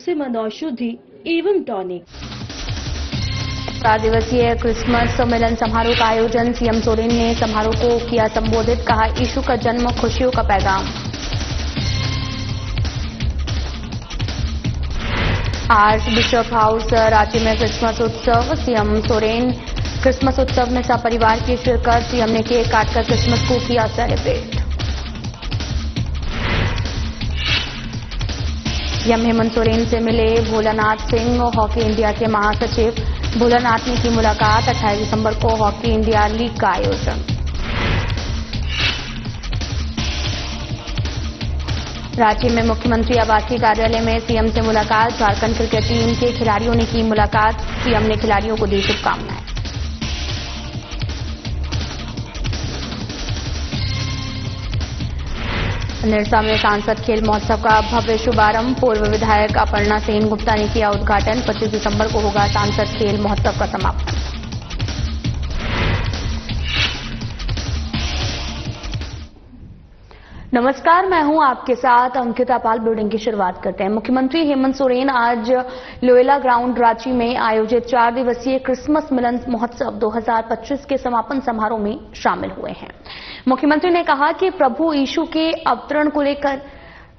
भरोसेमंद औषधि एवं टॉनिक। 4 दिवसीय क्रिसमस सम्मेलन समारोह का आयोजन। सीएम सोरेन ने समारोह को किया संबोधित, कहा यीशु का जन्म खुशियों का पैगाम। आज बिशप हाउस रांची में क्रिसमस उत्सव। सीएम सोरेन क्रिसमस उत्सव में सपरिवार की शिरकत। सीएम ने केक काटकर क्रिसमस को किया सेलिब्रेट। सीएम हेमंत सोरेन से मिले भोलानाथ सिंह, हॉकी इंडिया के महासचिव। भोलानाथ ने की मुलाकात। 28 दिसंबर को हॉकी इंडिया लीग का आयोजन। रांची में मुख्यमंत्री आवासीय कार्यालय में सीएम से मुलाकात। झारखंड क्रिकेट टीम के खिलाड़ियों ने की मुलाकात। सीएम ने खिलाड़ियों को दी शुभकामनाएं। निरसा में सांसद खेल महोत्सव का भव्य शुभारंभ। पूर्व विधायक अपर्णा सेन गुप्ता ने किया उद्घाटन। 25 दिसंबर को होगा सांसद खेल महोत्सव का समापन। नमस्कार, मैं हूं आपके साथ अंकिता पाल। ब्रीडिंग की शुरुआत करते हैं। मुख्यमंत्री हेमंत सोरेन आज लोयला ग्राउंड रांची में आयोजित 4 दिवसीय क्रिसमस मिलन महोत्सव 2025 के समापन समारोह में शामिल हुए हैं। मुख्यमंत्री ने कहा कि प्रभु यीशु के अवतरण को लेकर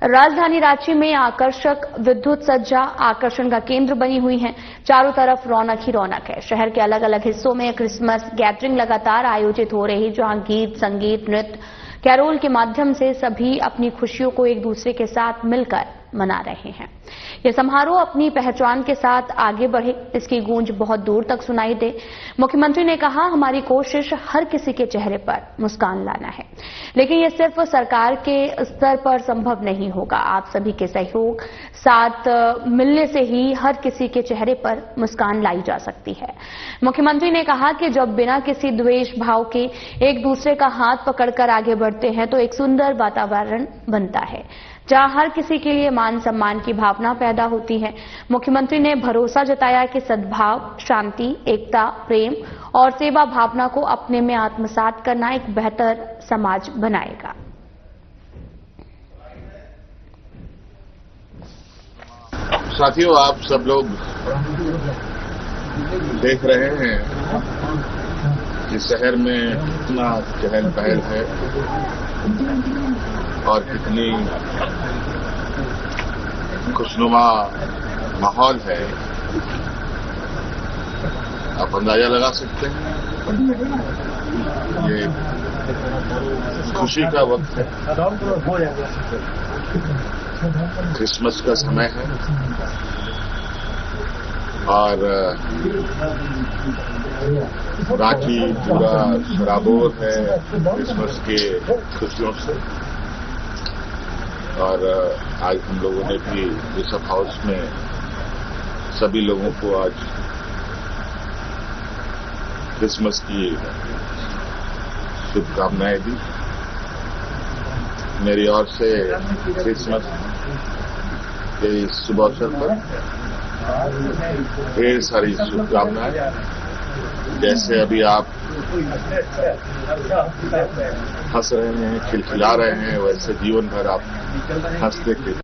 राजधानी रांची में आकर्षक विद्युत सज्जा आकर्षण का केंद्र बनी हुई है। चारों तरफ रौनक ही रौनक है। शहर के अलग अलग हिस्सों में क्रिसमस गैदरिंग लगातार आयोजित हो रही, जहां गीत, संगीत, नृत्य, कैरोल के माध्यम से सभी अपनी खुशियों को एक दूसरे के साथ मिलकर मना रहे हैं। यह समारोह अपनी पहचान के साथ आगे बढ़े, इसकी गूंज बहुत दूर तक सुनाई दे। मुख्यमंत्री ने कहा, हमारी कोशिश हर किसी के चेहरे पर मुस्कान लाना है, लेकिन यह सिर्फ सरकार के स्तर पर संभव नहीं होगा। आप सभी के सहयोग साथ मिलने से ही हर किसी के चेहरे पर मुस्कान लाई जा सकती है। मुख्यमंत्री ने कहा कि जब बिना किसी द्वेष भाव के एक दूसरे का हाथ पकड़कर आगे बढ़ते हैं तो एक सुंदर वातावरण बनता है, जहां हर किसी के लिए मान सम्मान की भावना पैदा होती है। मुख्यमंत्री ने भरोसा जताया कि सद्भाव, शांति, एकता, प्रेम और सेवा भावना को अपने में आत्मसात करना एक बेहतर समाज बनाएगा। साथियों, आप सब लोग देख रहे हैं कि शहर में कितना चहल पहल है और कितनी खुशनुमा माहौल है। आप अंदाजा लगा सकते हैं, ये खुशी का वक्त है, क्रिसमस का समय है और रांची पूरा सराबोर है क्रिसमस के खुशियों से। और आज हम लोगों ने भी बिशप हाउस में सभी लोगों को आज क्रिसमस की शुभकामनाएं दी। मेरी ओर से क्रिसमस के इस शुभ अवसर पर ढेर सारी शुभकामनाएं। जैसे अभी आप हंस रहे हैं, खिलखिला रहे हैं, वैसे जीवन भर आप हंसते थे।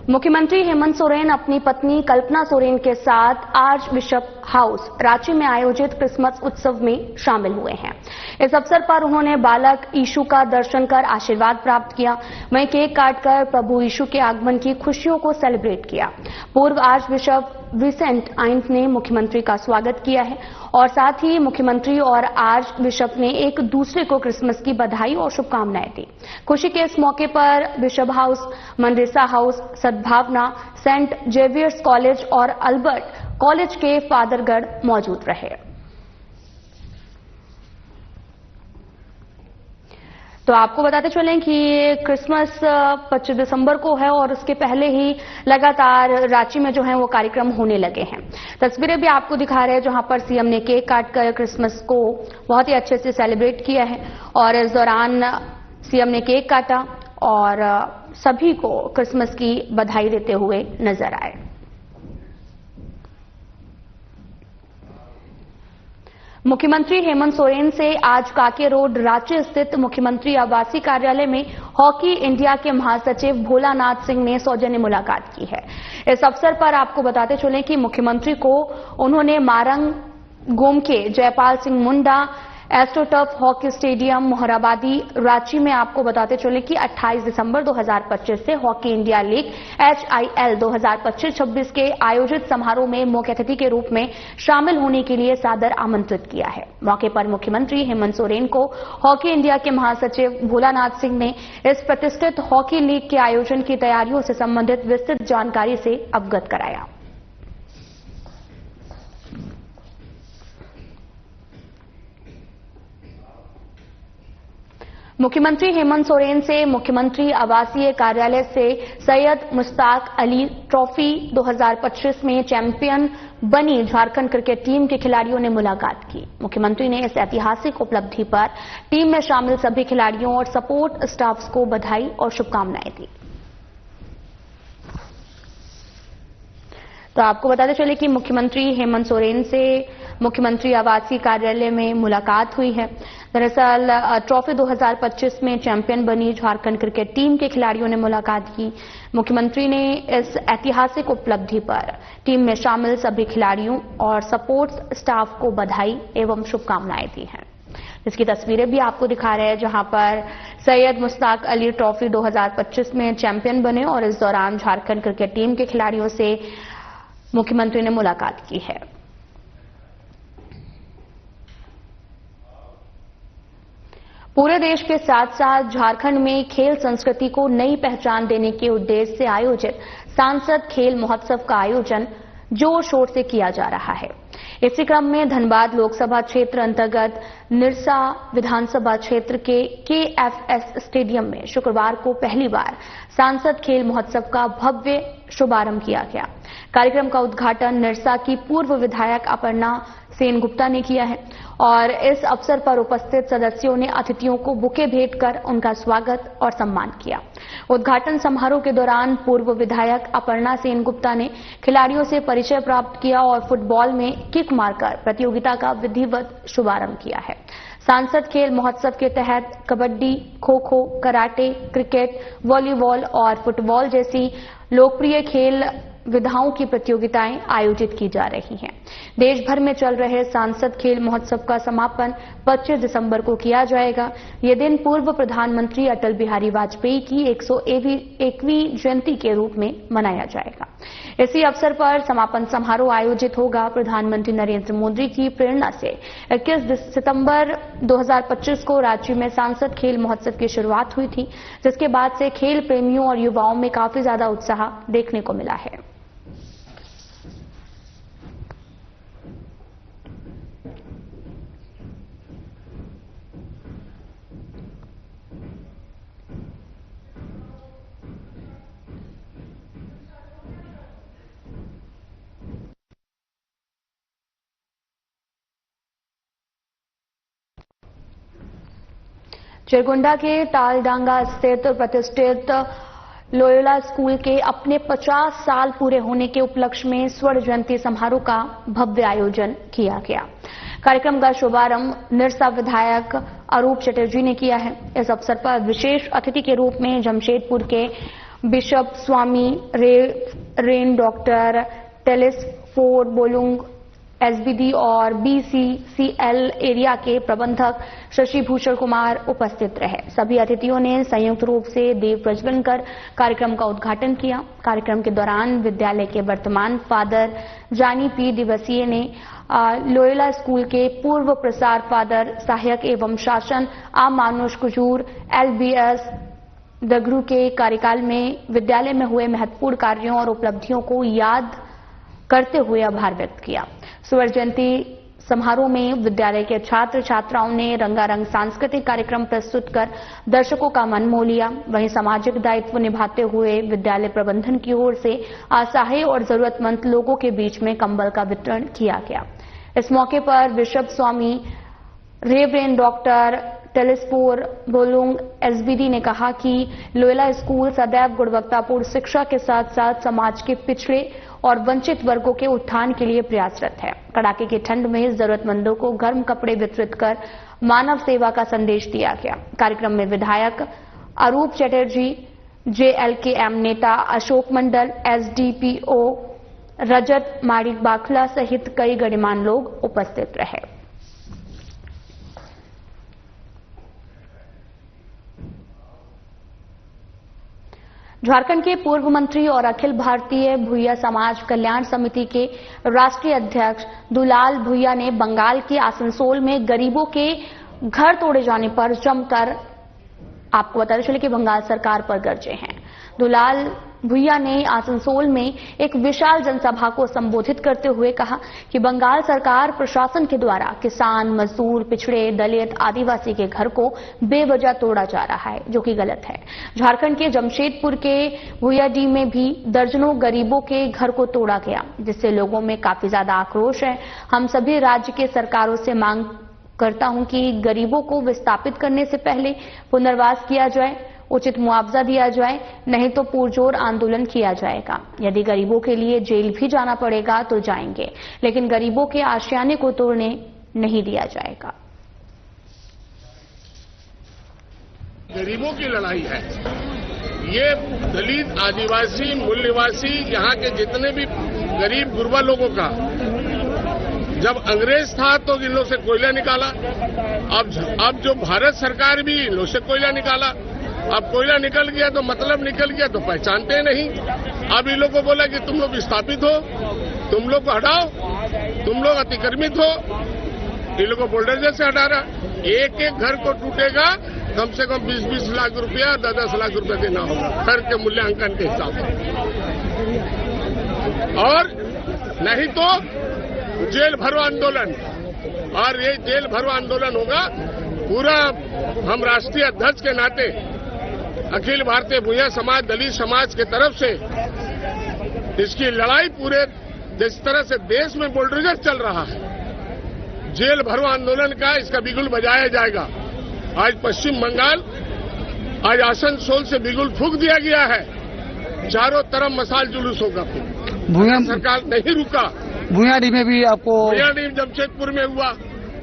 मुख्यमंत्री हेमंत सोरेन अपनी पत्नी कल्पना सोरेन के साथ आर्च बिशप हाउस रांची में आयोजित क्रिसमस उत्सव में शामिल हुए हैं। इस अवसर पर उन्होंने बालक यीशु का दर्शन कर आशीर्वाद प्राप्त किया। वहीं केक काटकर प्रभु यीशु के आगमन की खुशियों को सेलिब्रेट किया। पूर्व आर्च बिशप विसेंट आइंस ने मुख्यमंत्री का स्वागत किया है और साथ ही मुख्यमंत्री और आर्च बिशप ने एक दूसरे को क्रिसमस की बधाई और शुभकामनाएं दी। खुशी के इस मौके पर बिशप हाउस, मनरेसा हाउस, सद्भावना, सेंट जेवियर्स कॉलेज और अल्बर्ट कॉलेज के फादरगढ़ मौजूद रहे। तो आपको बताते चलें कि क्रिसमस 25 दिसंबर को है और उसके पहले ही लगातार रांची में जो है वो कार्यक्रम होने लगे हैं। तस्वीरें भी आपको दिखा रहे हैं जहां पर सीएम ने केक काटकर क्रिसमस को बहुत ही अच्छे से सेलिब्रेट किया है और इस दौरान सीएम ने केक काटा और सभी को क्रिसमस की बधाई देते हुए नजर आए। मुख्यमंत्री हेमंत सोरेन से आज काके रोड रांची स्थित मुख्यमंत्री आवासीय कार्यालय में हॉकी इंडिया के महासचिव भोलानाथ सिंह ने सौजन्य मुलाकात की है। इस अवसर पर आपको बताते चलें कि मुख्यमंत्री को उन्होंने Marang Gomke Jaipal Singh Munda astroturf hockey stadium Morabadi Ranchi में आपको बताते चले कि 28 दिसंबर 2025 से हॉकी इंडिया लीग HIL 2025-26 के आयोजित समारोह में मुख्य अतिथि के रूप में शामिल होने के लिए सादर आमंत्रित किया है। मौके पर मुख्यमंत्री हेमंत सोरेन को हॉकी इंडिया के महासचिव भोलानाथ सिंह ने इस प्रतिष्ठित हॉकी लीग के आयोजन की तैयारियों से संबंधित विस्तृत जानकारी से अवगत कराया। मुख्यमंत्री हेमंत सोरेन से मुख्यमंत्री आवासीय कार्यालय से सैयद मुश्ताक अली ट्रॉफी 2025 में चैंपियन बनी झारखंड क्रिकेट टीम के खिलाड़ियों ने मुलाकात की। मुख्यमंत्री ने इस ऐतिहासिक उपलब्धि पर टीम में शामिल सभी खिलाड़ियों और सपोर्ट स्टाफ को बधाई और शुभकामनाएं दी। तो आपको बताते चले कि मुख्यमंत्री हेमंत सोरेन से मुख्यमंत्री आवासीय कार्यालय में मुलाकात हुई है। दरअसल ट्रॉफी 2025 में चैंपियन बनी झारखंड क्रिकेट टीम के खिलाड़ियों ने मुलाकात की। मुख्यमंत्री ने इस ऐतिहासिक उपलब्धि पर टीम में शामिल सभी खिलाड़ियों और सपोर्ट स्टाफ को बधाई एवं शुभकामनाएं दी हैं। इसकी तस्वीरें भी आपको दिखा रहे हैं, जहां पर सैयद मुश्ताक अली ट्रॉफी 2025 में चैंपियन बने और इस दौरान झारखंड क्रिकेट टीम के खिलाड़ियों से मुख्यमंत्री ने मुलाकात की है। पूरे देश के साथ साथ झारखंड में खेल संस्कृति को नई पहचान देने के उद्देश्य से आयोजित सांसद खेल महोत्सव का आयोजन जोर शोर से किया जा रहा है। इसी क्रम में धनबाद लोकसभा क्षेत्र अंतर्गत निरसा विधानसभा क्षेत्र के KFS स्टेडियम में शुक्रवार को पहली बार सांसद खेल महोत्सव का भव्य शुभारंभ किया गया। कार्यक्रम का उद्घाटन निरसा की पूर्व विधायक अपर्णा सेनगुप्ता ने किया है और इस अवसर पर उपस्थित सदस्यों ने अतिथियों को बुके भेंट कर उनका स्वागत और सम्मान किया। उद्घाटन समारोह के दौरान पूर्व विधायक अपर्णा सेनगुप्ता ने खिलाड़ियों से परिचय प्राप्त किया और फुटबॉल में किक मारकर प्रतियोगिता का विधिवत शुभारंभ किया है। सांसद खेल महोत्सव के तहत kabaddi, kho-kho, karate, cricket, volleyball और फुटबॉल जैसी लोकप्रिय खेल विधाओं की प्रतियोगिताएं आयोजित की जा रही हैं। देश भर में चल रहे सांसद खेल महोत्सव का समापन 25 दिसंबर को किया जाएगा। यह दिन पूर्व प्रधानमंत्री अटल बिहारी वाजपेयी की 101वीं जयंती के रूप में मनाया जाएगा। इसी अवसर पर समापन समारोह आयोजित होगा। प्रधानमंत्री नरेंद्र मोदी की प्रेरणा से 21 सितंबर 2025 को रांची में सांसद खेल महोत्सव की शुरुआत हुई थी, जिसके बाद से खेल प्रेमियों और युवाओं में काफी ज्यादा उत्साह देखने को मिला है। चिरकुंडा के तालडांगा स्थित प्रतिष्ठित लोयोला स्कूल के अपने 50 साल पूरे होने के उपलक्ष्य में स्वर्ण जयंती समारोह का भव्य आयोजन किया गया। कार्यक्रम का शुभारंभ निरसा विधायक अरूप चटर्जी ने किया है। इस अवसर पर विशेष अतिथि के रूप में जमशेदपुर के बिशप स्वामी रेन doctor Telesphore Bilung SBD और BCCL एरिया के प्रबंधक शशि भूषण कुमार उपस्थित रहे। सभी अतिथियों ने संयुक्त रूप से दीप प्रज्वलन कर कार्यक्रम का उद्घाटन किया। कार्यक्रम के दौरान विद्यालय के वर्तमान फादर जानी P दिवसीय ने लोयोला स्कूल के पूर्व प्रसार फादर सहायक एवं शासन आमानुष कुजूर LBS दगरू के कार्यकाल में विद्यालय में हुए महत्वपूर्ण कार्यों और उपलब्धियों को याद करते हुए आभार व्यक्त किया। स्वर्ण जयंती समारोह में विद्यालय के छात्र छात्राओं ने रंगारंग सांस्कृतिक कार्यक्रम प्रस्तुत कर दर्शकों का मन मोह लिया। वहीं सामाजिक दायित्व निभाते हुए विद्यालय प्रबंधन की ओर से असहाय और जरूरतमंद लोगों के बीच में कंबल का वितरण किया गया। इस मौके पर बिशप स्वामी रेवरेंड डॉक्टर टेलिस्पोर बोलुंग एसबीडी ने कहा कि लोयला स्कूल सदैव गुणवत्तापूर्ण शिक्षा के साथ साथ समाज के पिछड़े और वंचित वर्गों के उत्थान के लिए प्रयासरत है। कड़ाके की ठंड में जरूरतमंदों को गर्म कपड़े वितरित कर मानव सेवा का संदेश दिया गया। कार्यक्रम में विधायक अरूप चटर्जी, जेएलकेएम नेता अशोक मंडल, एसडीपीओ रजत माणिक बाखला सहित कई गणमान्य लोग उपस्थित रहे। झारखंड के पूर्व मंत्री और अखिल भारतीय भूया समाज कल्याण समिति के राष्ट्रीय अध्यक्ष दुलाल भूया ने बंगाल के आसनसोल में गरीबों के घर तोड़े जाने पर जमकर आपको बताते चले कि बंगाल सरकार पर गरजे हैं। दुलाल भूया ने आसनसोल में एक विशाल जनसभा को संबोधित करते हुए कहा कि बंगाल सरकार प्रशासन के द्वारा किसान, मजदूर, पिछड़े, दलित, आदिवासी के घर को बेवजह तोड़ा जा रहा है, जो कि गलत है। झारखंड के जमशेदपुर के भूयाडीह में भी दर्जनों गरीबों के घर को तोड़ा गया, जिससे लोगों में काफी ज्यादा आक्रोश है। हम सभी राज्य के सरकारों से मांग करता हूं कि गरीबों को विस्थापित करने से पहले पुनर्वास किया जाए, उचित मुआवजा दिया जाए, नहीं तो पुरजोर आंदोलन किया जाएगा। यदि गरीबों के लिए जेल भी जाना पड़ेगा तो जाएंगे, लेकिन गरीबों के आशियाने को तोड़ने नहीं दिया जाएगा। गरीबों की लड़ाई है ये। दलित, आदिवासी, मूल निवासी, यहाँ के जितने भी गरीब गुरबा लोगों का, जब अंग्रेज था तो इन लोग से कोयला निकाला, अब जो भारत सरकार भी इन लोग से कोयला निकाला। अब कोयला निकल गया तो मतलब निकल गया तो पहचानते नहीं। अब इन लोग को बोला कि तुम लोग विस्थापित हो, तुम लोग को हटाओ, तुम लोग अतिक्रमित हो। इन लोग को बुलडोजर से हटा रहा। एक एक घर को टूटेगा कम से कम 20-20 लाख रुपया, 10-10 लाख रुपया देना होगा घर के मूल्यांकन के हिसाब से, और नहीं तो जेल भरो आंदोलन। और ये जेल भरो आंदोलन होगा पूरा। हम राष्ट्रीय अध्यक्ष के नाते अखिल भारतीय भूया समाज, दलित समाज के तरफ से इसकी लड़ाई पूरे जिस तरह से देश में बुलडोजर चल रहा है, जेल भरो आंदोलन का इसका बिगुल बजाया जाएगा। आज पश्चिम बंगाल, आज आसनसोल से बिगुल फूंक दिया गया है। चारों तरफ मसाल जुलूस होगा। भूया सरकार नहीं रुका। भूयाडीह में भी आपको, भूयाडीह जमशेदपुर में हुआ,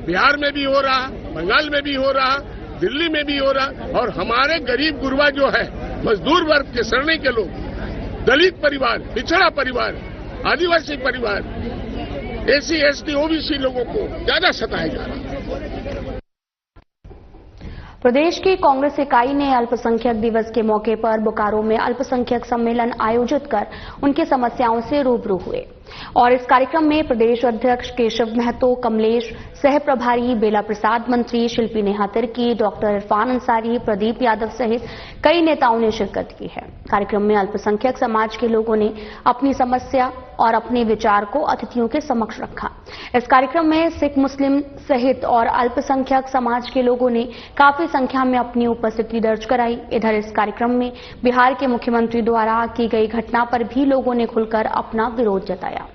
बिहार में भी हो रहा, बंगाल में भी हो रहा, दिल्ली में भी हो रहा। और हमारे गरीब गुरबा जो है, मजदूर वर्ग के श्रेणी के लोग, दलित परिवार, पिछड़ा परिवार, आदिवासी परिवार, एसी, एसटी, ओबीसी लोगों को ज्यादा सताया जा रहा है। प्रदेश की कांग्रेस इकाई ने अल्पसंख्यक दिवस के मौके पर बोकारो में अल्पसंख्यक सम्मेलन आयोजित कर उनकी समस्याओं से रूबरू हुए। और इस कार्यक्रम में प्रदेश अध्यक्ष केशव महतो, कमलेश, सह प्रभारी बेला प्रसाद, मंत्री शिल्पी नेहा तिर्की, डॉक्टर इरफान अंसारी, प्रदीप यादव सहित कई नेताओं ने शिरकत की है। कार्यक्रम में अल्पसंख्यक समाज के लोगों ने अपनी समस्या और अपने विचार को अतिथियों के समक्ष रखा। इस कार्यक्रम में सिख, मुस्लिम सहित और अल्पसंख्यक समाज के लोगों ने काफी संख्या में अपनी उपस्थिति दर्ज कराई। इधर इस कार्यक्रम में बिहार के मुख्यमंत्री द्वारा की गई घटना पर भी लोगों ने खुलकर अपना विरोध जताया।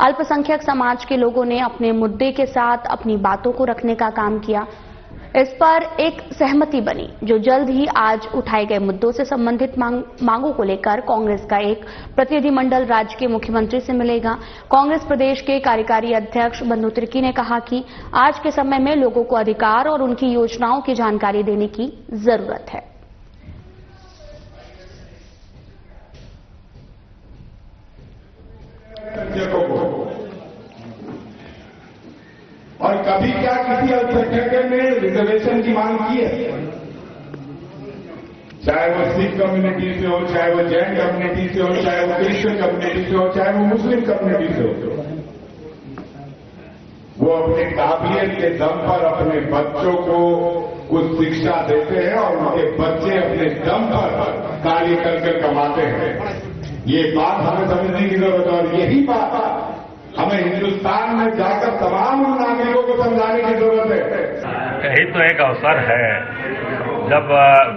अल्पसंख्यक समाज के लोगों ने अपने मुद्दे के साथ अपनी बातों को रखने का काम किया। इस पर एक सहमति बनी, जो जल्द ही आज उठाए गए मुद्दों से संबंधित मांगों को लेकर कांग्रेस का एक प्रतिनिधिमंडल राज्य के मुख्यमंत्री से मिलेगा। कांग्रेस प्रदेश के कार्यकारी अध्यक्ष बंधु तिर्की ने कहा कि आज के समय में लोगों को अधिकार और उनकी योजनाओं की जानकारी देने की जरूरत है। और कभी क्या किसी अल्पसंख्यक ने रिजर्वेशन की मांग की है? चाहे वो सिख कम्युनिटी से हो, चाहे वो जैन कम्युनिटी से हो, चाहे वो क्रिश्चियन कम्युनिटी से हो, चाहे वो मुस्लिम कम्युनिटी से हो। वो अपने काबिलियत के दम पर अपने बच्चों को कुछ शिक्षा देते हैं और उनके बच्चे अपने दम पर कार्य करके कमाते हैं। ये बात हमें समझने की जरूरत है और यही बात हमें हिंदुस्तान में जाकर तमाम नागरिकों को समझाने की जरूरत है। यही तो एक अवसर है जब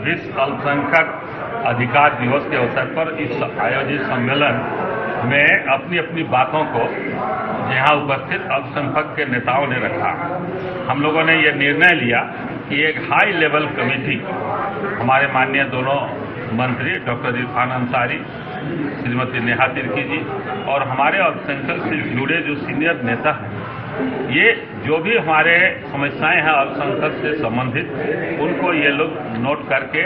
विश्व अल्पसंख्यक अधिकार दिवस के अवसर पर इस आयोजित सम्मेलन में अपनी अपनी बातों को यहाँ उपस्थित अल्पसंख्यक के नेताओं ने रखा। हम लोगों ने ये निर्णय लिया कि एक हाई लेवल कमेटी हमारे माननीय दोनों मंत्री डॉक्टर इरफान अंसारी, श्रीमती नेहा तिर्की जी और हमारे अल्पसंख्यक से जुड़े जो सीनियर नेता हैं, ये जो भी हमारे समस्याएं हैं अल्पसंख्यक से संबंधित, उनको ये लोग नोट करके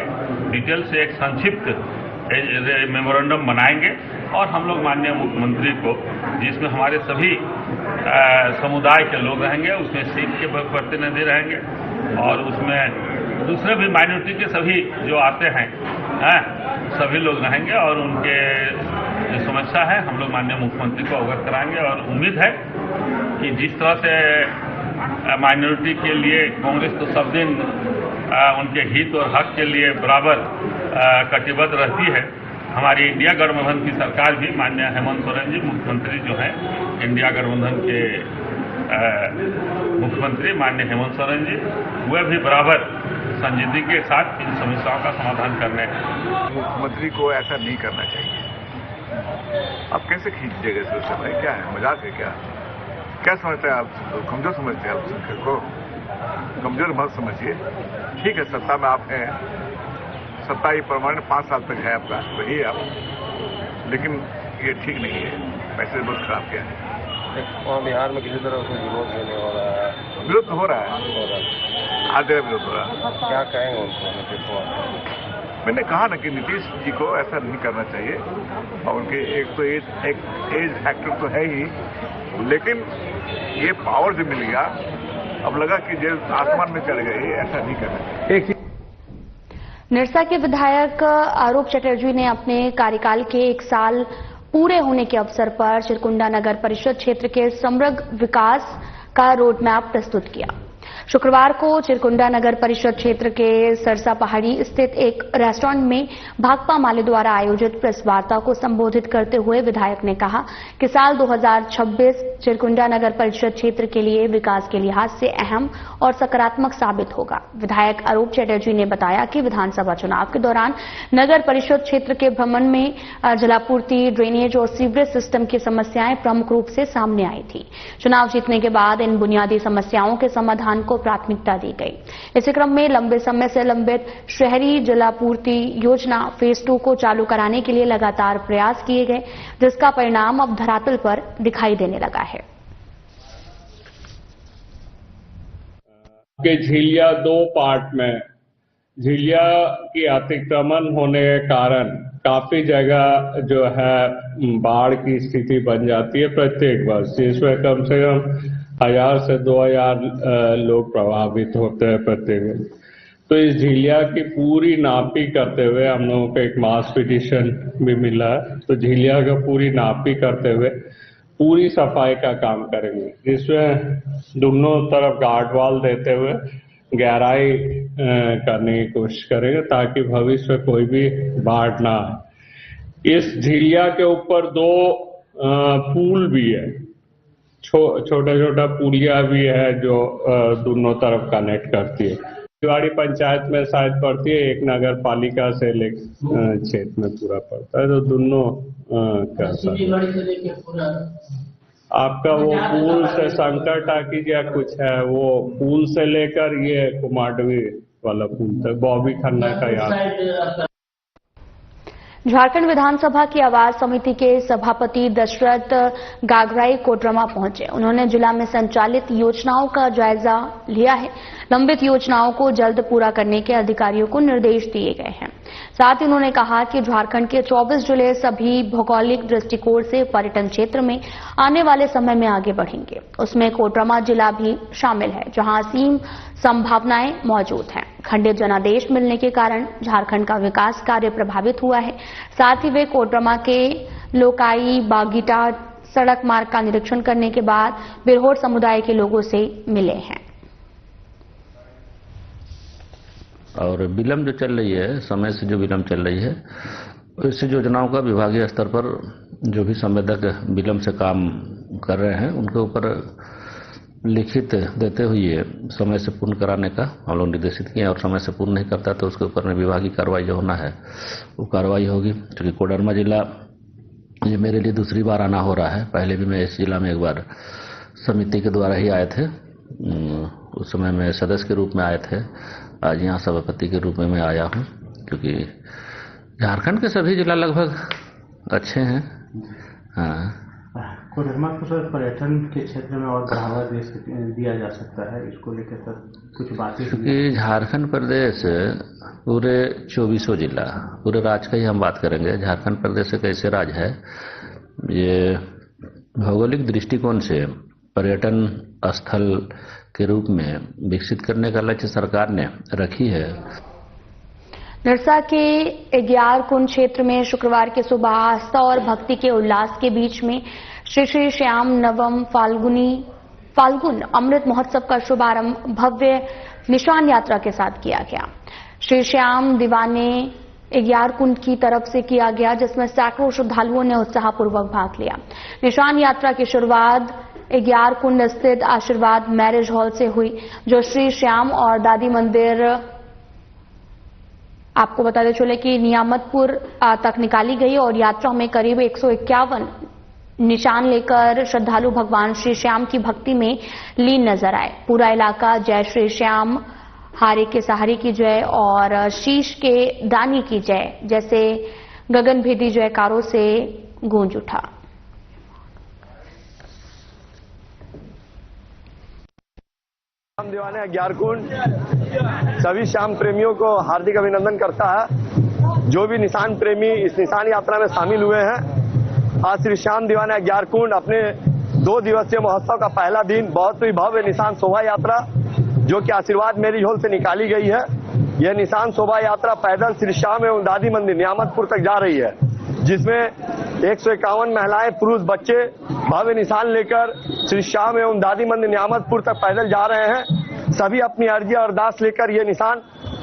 डिटेल से एक संक्षिप्त मेमोरेंडम बनाएंगे और हम लोग माननीय मुख्यमंत्री को, जिसमें हमारे सभी समुदाय के लोग रहेंगे, उसमें सिख के प्रतिनिधि रहेंगे और उसमें दूसरे भी माइनॉरिटी के सभी जो आते हैं सभी लोग रहेंगे और उनके जो समस्या है हम लोग माननीय मुख्यमंत्री को अवगत कराएंगे। और उम्मीद है कि जिस तरह से माइनॉरिटी के लिए कांग्रेस तो सब दिन उनके हित और हक के लिए बराबर कटिबद्ध रहती है, हमारी इंडिया गठबंधन की सरकार भी माननीय हेमंत सोरेन जी मुख्यमंत्री जो हैं, इंडिया गठबंधन के मुख्यमंत्री माननीय हेमंत सोरेन जी, वह भी बराबर संजीदगी के साथ इन समस्याओं का समाधान करने हैं। मुख्यमंत्री को ऐसा नहीं करना चाहिए। आप कैसे खींच देंगे इससे? भाई क्या है, मजाक है क्या समझते हैं आप? कमजोर समझते हैं अल्पसंख्यक को? कमजोर मत समझिए। ठीक है, सत्ता में आप हैं, सत्ता ही परमानेंट 5 साल तक है आपका, वही आप, लेकिन ये ठीक नहीं है, पैसे बहुत खराब किया है। वहाँ बिहार में किसी तरह उसमें विरोध नहीं हो रहा है। विरोध तो हो रहा है, हर जगह विरोध हो रहा है। क्या कहेंगे उनको, नीतीश कुमार? मैंने कहा ना कि नीतीश जी को ऐसा नहीं करना चाहिए और उनके एक तो एज फैक्टर तो है ही, लेकिन ये पावर जो मिल गया, अब लगा कि जो आसमान में चढ़ गए, ऐसा नहीं करना चाहिए। निरसा के विधायक आरूप चटर्जी ने अपने कार्यकाल के 1 साल पूरे होने के अवसर पर चिरकुंडा नगर परिषद क्षेत्र के समग्र विकास का रोड मैप प्रस्तुत किया। शुक्रवार को चिरकुंडा नगर परिषद क्षेत्र के सरसा पहाड़ी स्थित एक रेस्टोरेंट में भाकपा माले द्वारा आयोजित प्रेस वार्ता को संबोधित करते हुए विधायक ने कहा कि साल 2026 चिरकुंडा नगर परिषद क्षेत्र के लिए विकास के लिहाज से अहम और सकारात्मक साबित होगा। विधायक आरूप चटर्जी ने बताया कि विधानसभा चुनाव के दौरान नगर परिषद क्षेत्र के भ्रमण में जलापूर्ति, ड्रेनेज और सीवरेज सिस्टम की समस्याएं प्रमुख रूप से सामने आई थी। चुनाव जीतने के बाद इन बुनियादी समस्याओं के समाधान को प्राथमिकता दी गई। इसी क्रम में लंबे समय से लंबित शहरी जलापूर्ति योजना फेज 2 को चालू कराने के लिए लगातार प्रयास किए गए, जिसका परिणाम अब धरातल पर दिखाई देने लगा है। झीलिया 2 पार्ट में, झीलिया की अतिक्रमण होने के कारण काफी जगह जो है बाढ़ की स्थिति बन जाती है प्रत्येक वर्ष, जिसमें कम से कम 1000 से 2000 लोग प्रभावित होते हैं प्रत्येक। तो इस झीलिया की पूरी नापी करते हुए हम लोगों को एक मास पिटीशन भी मिला है, तो झीलिया का पूरी नापी करते हुए पूरी सफाई का काम करेंगे, जिसमें दोनों तरफ गार्ड वॉल देते हुए गहराई करने की कोशिश करेंगे ताकि भविष्य में कोई भी बाढ़ ना आए। इस झीलिया के ऊपर 2 पुल भी है, छोटा छोटा पुलिया भी है जो दोनों तरफ कनेक्ट करती है। तिवाड़ी पंचायत में शायद पड़ती है, एक नगर पालिका से क्षेत्र में पूरा पड़ता है, तो दोनों करता है। आपका वो पुल से शंकर टाकी या कुछ है, वो पुल से लेकर ये कुमारडवी वाला पुल तक बॉबी खन्ना का याद। झारखंड विधानसभा की आवास समिति के सभापति दशरथ गागराई कोडरमा पहुंचे। उन्होंने जिला में संचालित योजनाओं का जायजा लिया है। लंबित योजनाओं को जल्द पूरा करने के अधिकारियों को निर्देश दिए गए हैं। साथ ही उन्होंने कहा कि झारखंड के 24 जिले सभी भौगोलिक दृष्टिकोण से पर्यटन क्षेत्र में आने वाले समय में आगे बढ़ेंगे। उसमें कोडरमा जिला भी शामिल है, जहां असीम संभावनाएं मौजूद हैं। खंडित जनादेश मिलने के कारण झारखंड का विकास कार्य प्रभावित हुआ है। साथ ही वे कोडरमा के लोकाई बागीटा सड़क मार्ग का निरीक्षण करने के बाद बिरहोर समुदाय के लोगों से मिले हैं। और विलम्ब जो चल रही है, समय से जो विलम्ब चल रही है, इस योजनाओं का विभागीय स्तर पर जो भी संवेदक विलम्ब से काम कर रहे हैं उनके ऊपर लिखित देते हुए समय से पूर्ण कराने का हम लोग निर्देशित किए, और समय से पूर्ण नहीं करता तो उसके ऊपर में विभागीय कार्रवाई जो होना है वो कार्रवाई होगी। क्योंकि कोडरमा जिला ये मेरे लिए दूसरी बार आना हो रहा है। पहले भी मैं इस जिला में एक बार समिति के द्वारा ही आए थे, उस समय मैं सदस्य के रूप में आए थे। आज यहाँ सभापति के रूप में मैं आया हूँ, क्योंकि झारखंड के सभी जिला लगभग अच्छे हैं। हाँ, कोडरमा को सर पर्यटन के क्षेत्र में और बढ़ावा दिया जा सकता है, इसको लेकर सर कुछ बातें? क्योंकि झारखंड प्रदेश पूरे 24 जिला, पूरे राज्य का ही हम बात करेंगे। झारखंड प्रदेश एक ऐसे राज्य है, ये भौगोलिक दृष्टिकोण से पर्यटन स्थल के रूप में विकसित करने का लक्ष्य सरकार ने रखी है। निरसा के अग्यारकुंड क्षेत्र में शुक्रवार की सुबह आस्था और भक्ति के उल्लास के बीच में श्री श्री श्याम नवम फाल्गुन अमृत महोत्सव का शुभारंभ भव्य निशान यात्रा के साथ किया गया। श्री श्याम दीवाने अग्यारकुंड की तरफ से किया गया, जिसमें सैकड़ों श्रद्धालुओं ने उत्साहपूर्वक भाग लिया। निशान यात्रा की शुरुआत अग्यारकुंड स्थित आशीर्वाद मैरिज हॉल से हुई, जो श्री श्याम और दादी मंदिर आपको बताते चले कि नियामतपुर तक निकाली गई और यात्रा में करीब 151 निशान लेकर श्रद्धालु भगवान श्री श्याम की भक्ति में लीन नजर आए। पूरा इलाका जय श्री श्याम, हारे के सहारे की जय और शीश के दानी की जय जैसे गगनभेदी जयकारों से गूंज उठा। श्याम दीवाने अग्यारकुंड सभी श्याम प्रेमियों को हार्दिक अभिनंदन करता है। जो भी निशान प्रेमी इस निशान यात्रा में शामिल हुए हैं, आज श्री श्याम दीवाने अग्यारकुंड अपने 2 दिवसीय महोत्सव का पहला दिन बहुत ही भव्य निशान शोभा यात्रा जो कि आशीर्वाद मैरिज हॉल से निकाली गई है। यह निशान शोभा यात्रा पैदल श्री श्याम एवं दादी मंदिर नियामतपुर तक जा रही है, जिसमें 151 महिलाएं, पुरुष, बच्चे भव्य निशान लेकर श्री श्याम एवं दादी मंदिर नियामतपुर तक पैदल जा रहे हैं। सभी अपनी अर्जी और अरदास लेकर ये निशान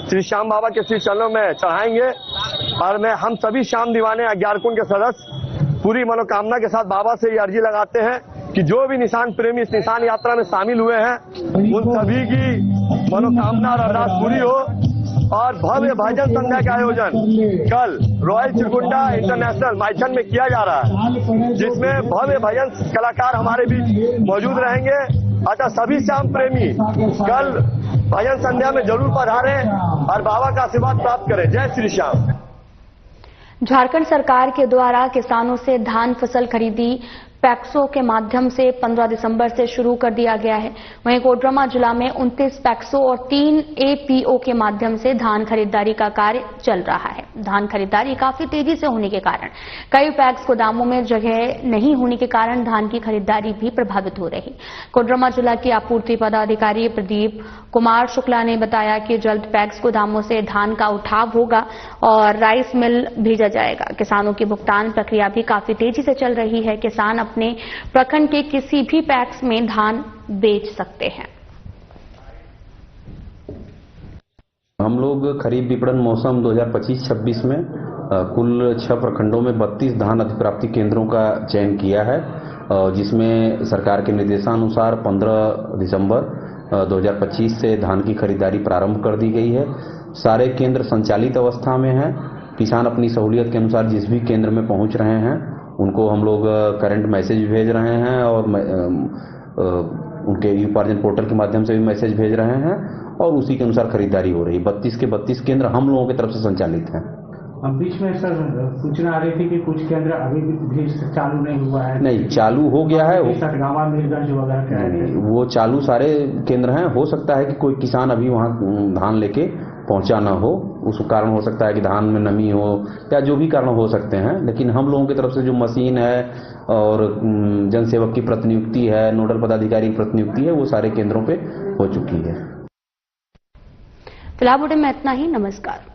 श्री श्याम बाबा के श्री चरणों में चढ़ाएंगे और हम सभी श्याम दीवाने अग्यारकुंड के सदस्य पूरी मनोकामना के साथ बाबा से ये अर्जी लगाते हैं कि जो भी निशान प्रेमी इस निशान यात्रा में शामिल हुए हैं, उन सभी की मनोकामना और अरदास पूरी हो। और भव्य भजन संध्या का आयोजन कल रॉयल चिरकुंडा इंटरनेशनल माइथन में किया जा रहा है, जिसमें भव्य भजन कलाकार हमारे बीच मौजूद रहेंगे। अतः सभी श्याम प्रेमी कल भजन संध्या में जरूर पधारें और बाबा का आशीर्वाद प्राप्त करें। जय श्री श्याम। झारखंड सरकार के द्वारा किसानों से धान फसल खरीदी पैक्सों के माध्यम से 15 दिसंबर से शुरू कर दिया गया है। वहीं कोडरमा जिला में 29 पैक्सों और 3 एपीओ के माध्यम से धान खरीदारी का कार्य चल रहा है। धान खरीदारी काफी तेजी से होने के कारण कई पैक्स गोदामों में जगह नहीं होने के कारण धान की खरीदारी भी प्रभावित हो रही। कोडरमा जिला की आपूर्ति पदाधिकारी प्रदीप कुमार शुक्ला ने बताया कि जल्द पैक्स गोदामों से धान का उठाव होगा और राइस मिल भेजा जाएगा। किसानों की भुगतान प्रक्रिया भी काफी तेजी से चल रही है। किसान अपने प्रखंड के किसी भी पैक्स में धान बेच सकते हैं। हम लोग खरीफ विपणन मौसम 2025-26 में कुल 6 प्रखंडों में 32 धान अधिप्राप्ति केंद्रों का चयन किया है, जिसमें सरकार के निर्देशानुसार 15 दिसंबर 2025 से धान की खरीदारी प्रारंभ कर दी गई है। सारे केंद्र संचालित अवस्था में हैं। किसान अपनी सहूलियत के अनुसार जिस भी केंद्र में पहुंच रहे हैं उनको हम लोग करंट मैसेज भेज रहे हैं और उनके उपार्जन पोर्टल के माध्यम से भी मैसेज भेज रहे हैं और उसी के अनुसार खरीदारी हो रही है। 32 के 32 केंद्र हम लोगों की तरफ से संचालित हैं। अब बीच में सर सूचना आ रही थी कि कुछ केंद्र अभी भी चालू नहीं हुआ है। नहीं, चालू हो गया है। सटगावा, मीरगंज वगैरह वो चालू सारे केंद्र हैं। हो सकता है कि कोई किसान अभी वहाँ धान लेके पहुंचा ना हो, उस कारण हो सकता है कि धान में नमी हो या जो भी कारण हो सकते हैं, लेकिन हम लोगों की तरफ से जो मशीन है और जनसेवक की प्रतिनियुक्ति है, नोडल पदाधिकारी की प्रतिनियुक्ति है, वो सारे केंद्रों पे हो चुकी है। फिलहाल बुलेटिन में इतना ही। नमस्कार।